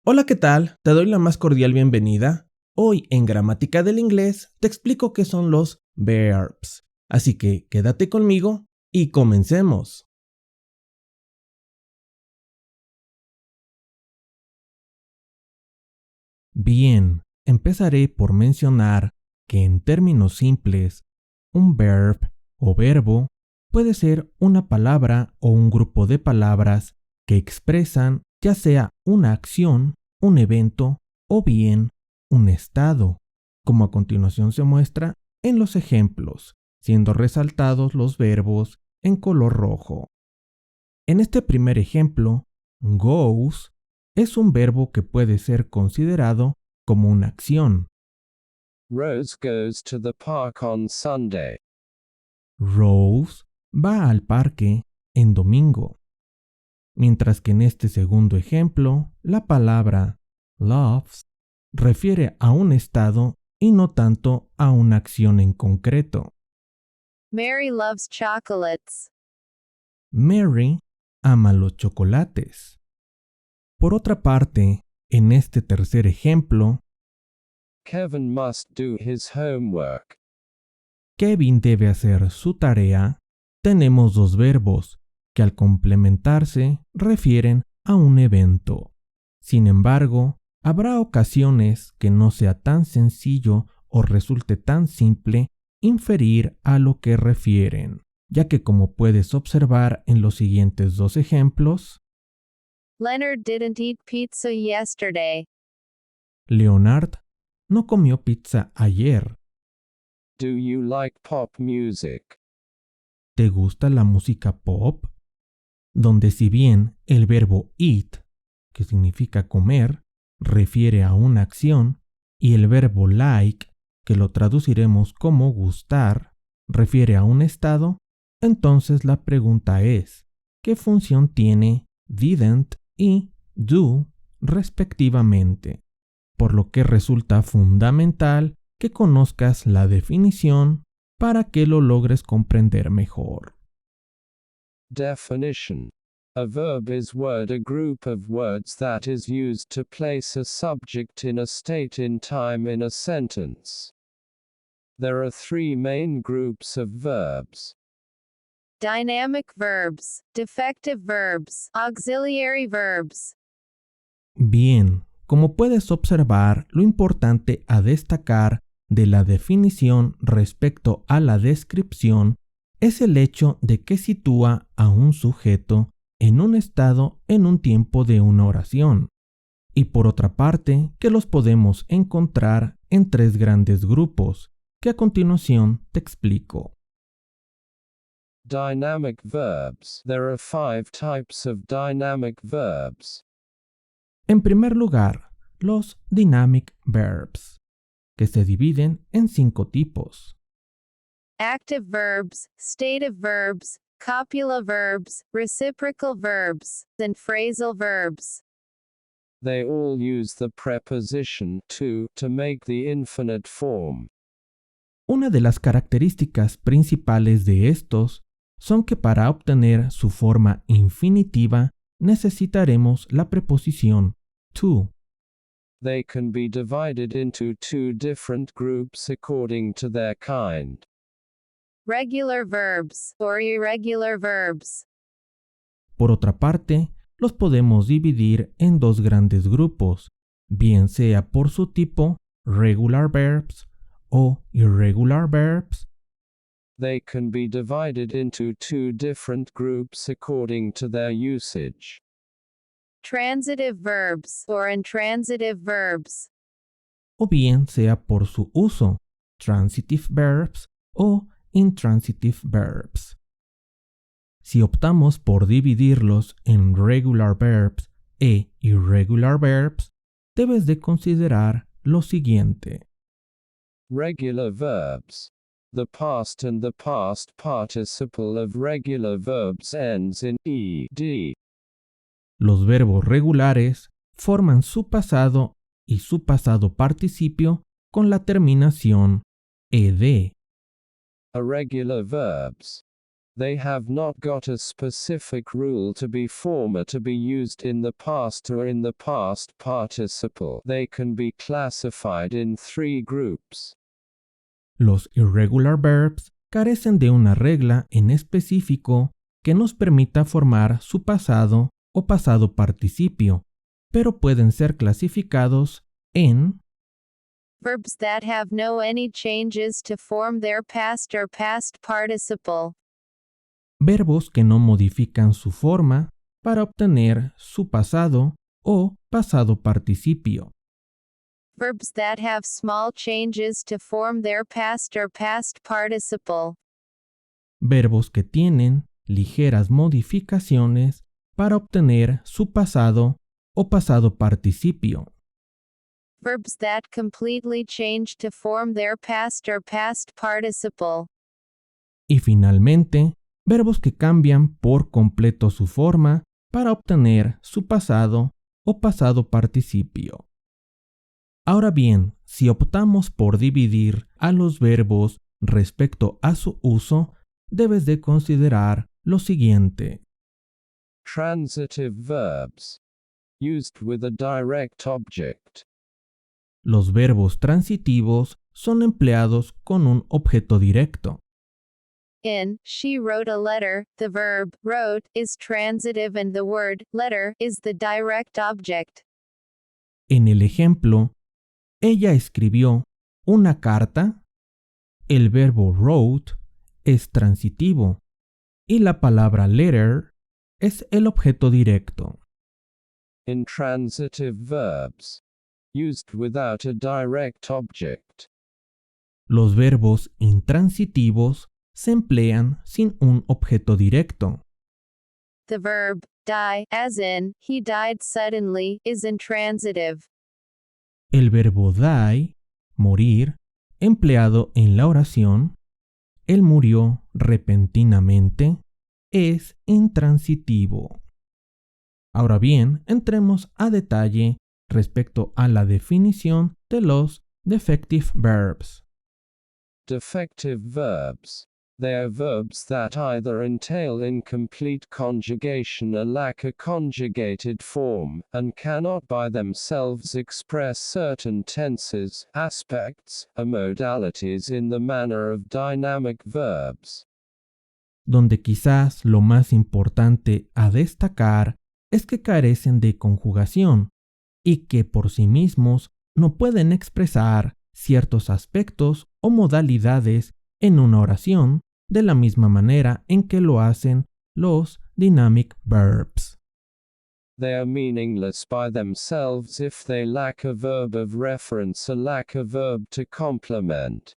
Hola, ¿qué tal? Te doy la más cordial bienvenida. Hoy en Gramática del Inglés te explico qué son los verbs. Así que quédate conmigo y comencemos. Bien, empezaré por mencionar que en términos simples, un verb o verbo puede ser una palabra o un grupo de palabras que expresan ya sea una acción, un evento o bien un estado, como a continuación se muestra en los ejemplos, siendo resaltados los verbos en color rojo. En este primer ejemplo, goes es un verbo que puede ser considerado como una acción. Rose goes to the park on Sunday. Rose va al parque en domingo. Mientras que en este segundo ejemplo, la palabra loves refiere a un estado y no tanto a una acción en concreto. Mary loves chocolates. Mary ama los chocolates. Por otra parte, en este tercer ejemplo, Kevin must do his homework. Kevin debe hacer su tarea. Tenemos dos verbos que al complementarse refieren a un evento. Sin embargo, habrá ocasiones que no sea tan sencillo o resulte tan simple inferir a lo que refieren, ya que como puedes observar en los siguientes dos ejemplos, Leonard didn't eat pizza yesterday. Leonard no comió pizza ayer. Do you like pop music? ¿Te gusta la música pop? Donde si bien el verbo eat, que significa comer, refiere a una acción, y el verbo like, que lo traduciremos como gustar, refiere a un estado, entonces la pregunta es, ¿qué función tiene didn't y do respectivamente? Por lo que resulta fundamental que conozcas la definición para que lo logres comprender mejor. Definition. A verb is word a group of words that is used to place a subject in a state in time in a sentence. There are three main groups of verbs. Dynamic verbs, defective verbs, auxiliary verbs. Bien, como puedes observar, lo importante a destacar de la definición respecto a la descripción es el hecho de que sitúa a un sujeto en un estado en un tiempo de una oración, y por otra parte que los podemos encontrar en tres grandes grupos, que a continuación te explico. Dynamic verbs. There are 5 types of dynamic verbs. En primer lugar, los dynamic verbs, que se dividen en 5 tipos. Active verbs, stative verbs, copula verbs, reciprocal verbs, and phrasal verbs. They all use the preposition to make the infinite form. Una de las características principales de estos son que para obtener su forma infinitiva necesitaremos la preposición to. They can be divided into 2 different groups according to their kind. Regular verbs, or irregular verbs. Por otra parte, los podemos dividir en dos grandes grupos, bien sea por su tipo, regular verbs o irregular verbs. They can be divided into 2 different groups according to their usage. Transitive verbs, or intransitive verbs. O bien sea por su uso, transitive verbs o intransitive verbs. Si optamos por dividirlos en regular verbs e irregular verbs, debes de considerar lo siguiente. Regular verbs. The past and the past participle of regular verbs ends in ed. Los verbos regulares forman su pasado y su pasado participio con la terminación ed. Irregular verbs. They have not got a specific rule to be form or to be used in the past or in the past participle. They can be classified in 3 groups. Los irregular verbs carecen de una regla en específico que nos permita formar su pasado o pasado participio, pero pueden ser clasificados en verbs that have no any changes to form their past or past participle. verbos que no modifican su forma para obtener su pasado o pasado participio. Verbs that have small changes to form their past or past participle. Verbos que tienen ligeras modificaciones para obtener su pasado o pasado participio. Verbs that completely change to form their past or past participle. Y finalmente, verbos que cambian por completo su forma para obtener su pasado o pasado participio. Ahora bien, si optamos por dividir a los verbos respecto a su uso, debes de considerar lo siguiente. Transitive verbs. Used with a direct object. Los verbos transitivos son empleados con un objeto directo. In she wrote a letter, the verb wrote is transitive and the word letter is the direct object. En el ejemplo, ella escribió una carta, el verbo wrote es transitivo y la palabra letter es el objeto directo. Intransitive verbs. Used without a direct object. Los verbos intransitivos se emplean sin un objeto directo. The verb die, as in he died suddenly, is intransitive. El verbo die, morir, empleado en la oración, él murió repentinamente, es intransitivo. Ahora bien, entremos a detalle respecto a la definición de los defective verbs. Defective verbs. They are verbs that either entail incomplete conjugation or lack a conjugated form, and cannot by themselves express certain tenses, aspects, or modalities in the manner of dynamic verbs. Donde quizás lo más importante a destacar es que carecen de conjugación y que por sí mismos no pueden expresar ciertos aspectos o modalidades en una oración de la misma manera en que lo hacen los dynamic verbs. They are meaningless by themselves if they lack a verb of reference or lack a verb to complement.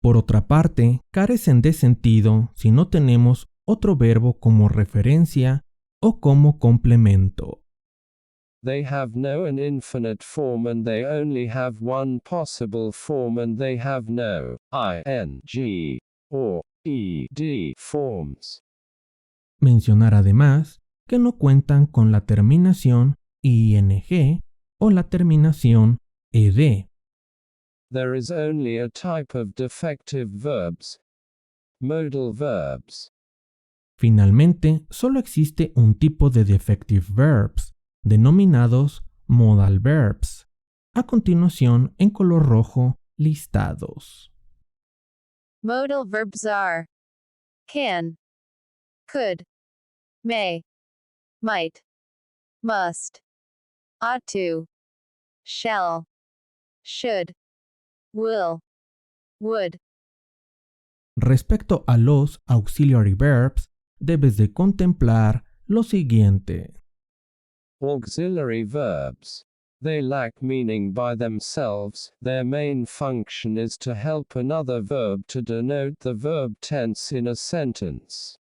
Por otra parte, carecen de sentido si no tenemos otro verbo como referencia o como complemento. They have no an infinite form and they only have one possible form and they have no ing or ed forms. Mencionar además que no cuentan con la terminación ing o la terminación ed. There is only a type of defective verbs, modal verbs. Finalmente, solo existe un tipo de defective verbs, denominados modal verbs, a continuación en color rojo listados. Modal verbs are can, could, may, might, must, ought to, shall, should, will, would. Respecto a los auxiliary verbs, debes de contemplar lo siguiente. Auxiliary verbs. They lack meaning by themselves. Their main function is to help another verb to denote the verb tense in a sentence.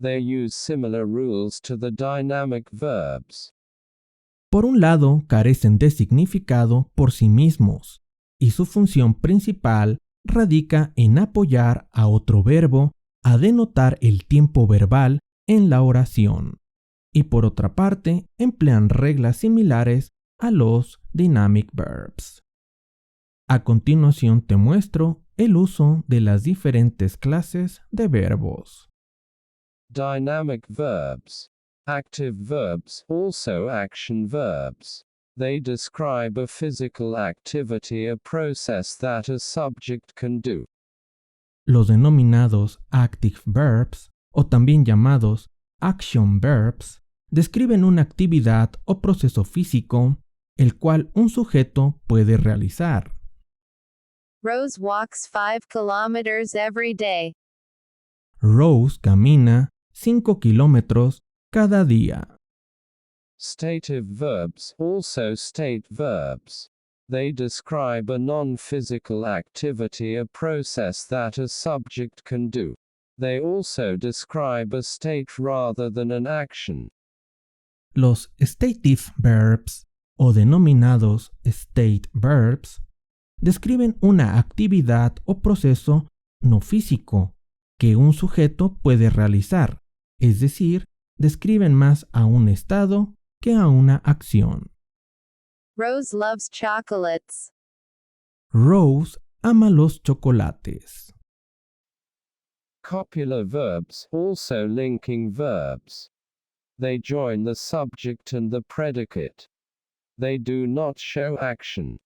They use similar rules to the dynamic verbs. Por un lado, carecen de significado por sí mismos, y su función principal radica en apoyar a otro verbo a denotar el tiempo verbal en la oración. Y por otra parte, emplean reglas similares a los dynamic verbs. A continuación te muestro el uso de las diferentes clases de verbos. Dynamic verbs. Active verbs, also action verbs. They describe a physical activity, a process that a subject can do. Los denominados active verbs, o también llamados action verbs, describen una actividad o proceso físico el cual un sujeto puede realizar. Rose walks 5 kilometers every day. Rose camina 5 kilómetros cada día. Stative verbs, also state verbs. They describe a non-physical activity, a process that a subject can do. They also describe a state rather than an action. Los stative verbs, o denominados state verbs, describen una actividad o proceso no físico que un sujeto puede realizar, es decir, describen más a un estado que a una acción. Rose loves chocolates. Rose ama los chocolates. Copular verbs, also linking verbs. They join the subject and the predicate. They do not show action.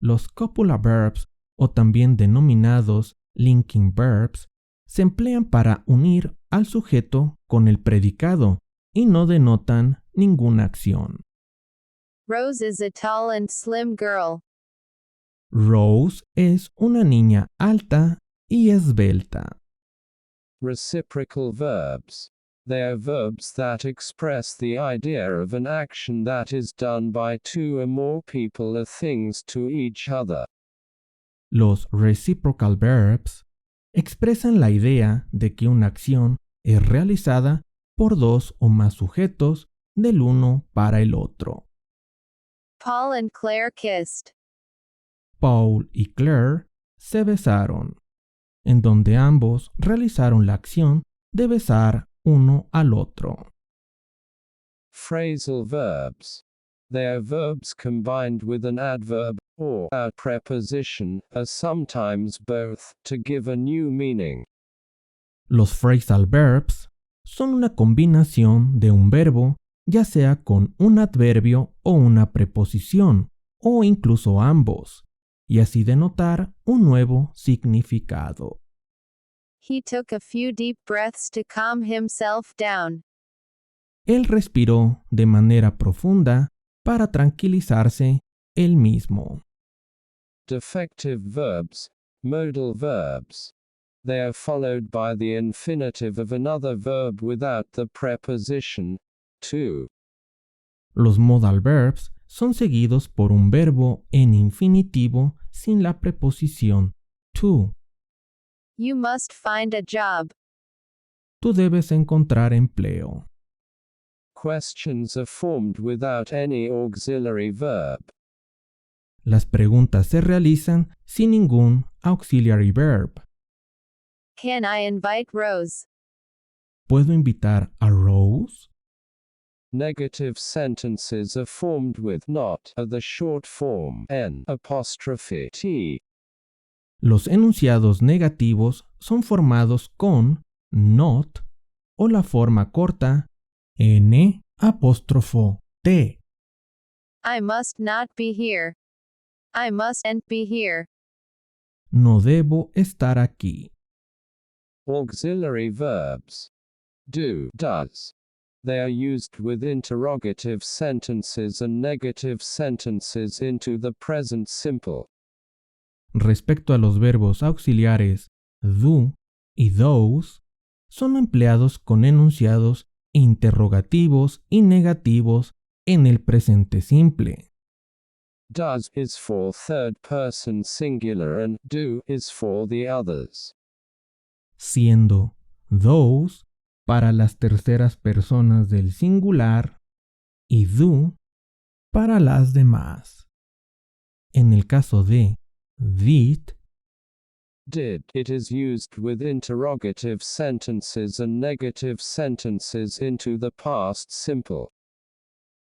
Los copular verbs, o también denominados linking verbs, se emplean para unir al sujeto con el predicado y no denotan ninguna acción. Rose is a tall and slim girl. Rose es una niña alta y esbelta. Reciprocal verbs. They are verbs that express the idea of an action that is done by two or more people or things to each other. Los reciprocal verbs expresan la idea de que una acción es realizada por dos o más sujetos del uno para el otro. Paul and Claire kissed. Paul y Claire se besaron, en donde ambos realizaron la acción de besar uno al otro. Phrasal verbs. They are verbs combined with an adverb or a preposition, or sometimes both, to give a new meaning. Los phrasal verbs son una combinación de un verbo, ya sea con un adverbio o una preposición, o incluso ambos, y así denotar un nuevo significado. He took a few deep breaths to calm himself down. Él respiró de manera profunda para tranquilizarse él mismo. Defective verbs, modal verbs. They are followed by the infinitive of another verb without the preposition to. Los modal verbs son seguidos por un verbo en infinitivo sin la preposición to. You must find a job. Tú debes encontrar empleo. Questions are formed without any auxiliary verb. Las preguntas se realizan sin ningún auxiliary verb. Can I invite Rose? ¿Puedo invitar a Rose? Negative sentences are formed with not, or the short form n''t. Los enunciados negativos son formados con not o la forma corta n''t. I must not be here. I mustn't be here. No debo estar aquí. Auxiliary verbs. Do, does. They are used with interrogative sentences and negative sentences into the present simple. Respecto a los verbos auxiliares do y those, son empleados con enunciados interrogativos y negativos en el presente simple. Does is for third person singular and do is for the others. Siendo those para las terceras personas del singular y do para las demás. En el caso de did, it is used with interrogative sentences and negative sentences into the past simple.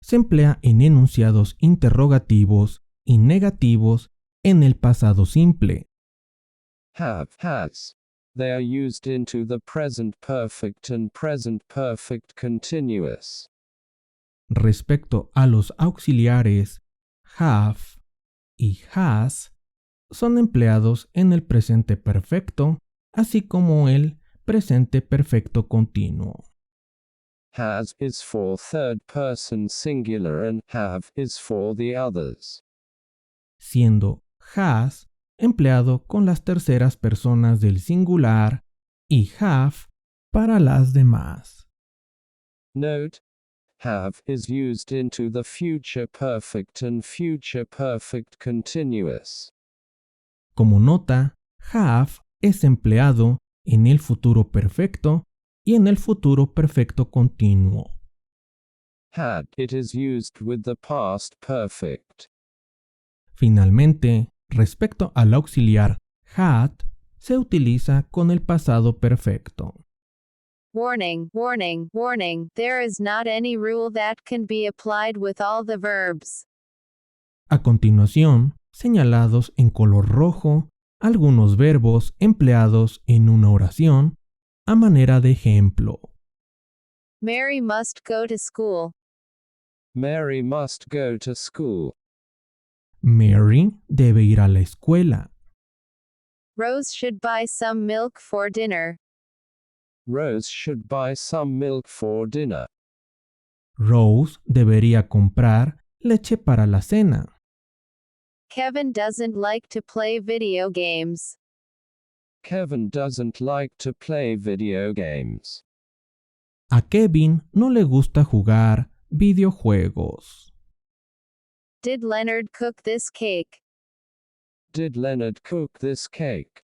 se emplea en enunciados interrogativos y negativos en el pasado simple, have, has. They are used into the present perfect and present perfect continuous. Respecto a los auxiliares have y has, son empleados en el presente perfecto, así como el presente perfecto continuo. Has is for third person singular and have is for the others. Siendo has empleado con las terceras personas del singular y have para las demás. Note, have is used into the future perfect and future perfect continuous. Como nota, have es empleado en el futuro perfecto y en el futuro perfecto continuo. Had, it is used with the past perfect. Finalmente, respecto al auxiliar had, se utiliza con el pasado perfecto. Warning, warning, warning. There is not any rule that can be applied with all the verbs. A continuación, señalados en color rojo, algunos verbos empleados en una oración a manera de ejemplo. Mary must go to school. Mary must go to school. Mary debe ir a la escuela. Rose should buy some milk for dinner. Rose should buy some milk for dinner. Rose debería comprar leche para la cena. Kevin doesn't like to play video games. Kevin doesn't like to play video games. A Kevin no le gusta jugar videojuegos. Did Leonard cook this cake? Did Leonard cook this cake?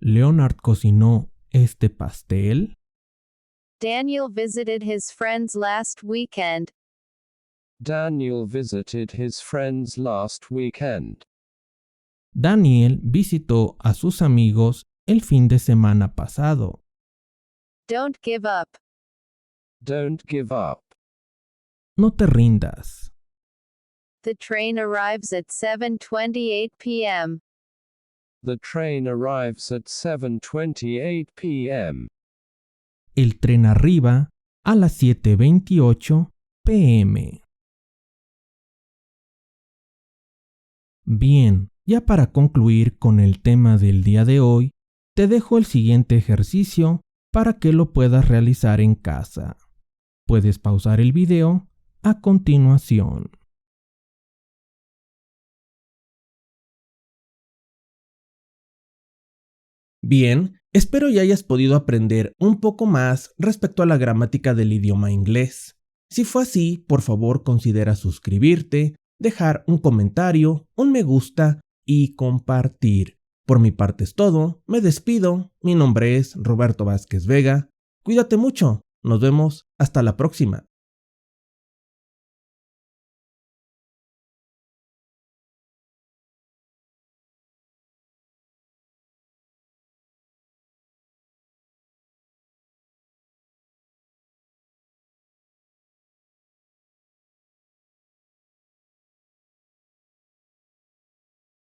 ¿Leonard cocinó este pastel? Daniel visited his friends last weekend. Daniel visited his friends last weekend. Daniel visitó a sus amigos el fin de semana pasado. Don't give up. Don't give up. No te rindas. The train arrives at 7:28 p.m. The train arrives at 7:28 p.m. El tren arriba a las 7:28 p.m. Bien, ya para concluir con el tema del día de hoy, te dejo el siguiente ejercicio para que lo puedas realizar en casa. Puedes pausar el video a continuación. Bien, espero ya hayas podido aprender un poco más respecto a la gramática del idioma inglés. Si fue así, por favor considera suscribirte, dejar un comentario, un me gusta y compartir. Por mi parte es todo, me despido, mi nombre es Roberto Vázquez Vega, cuídate mucho, nos vemos hasta la próxima.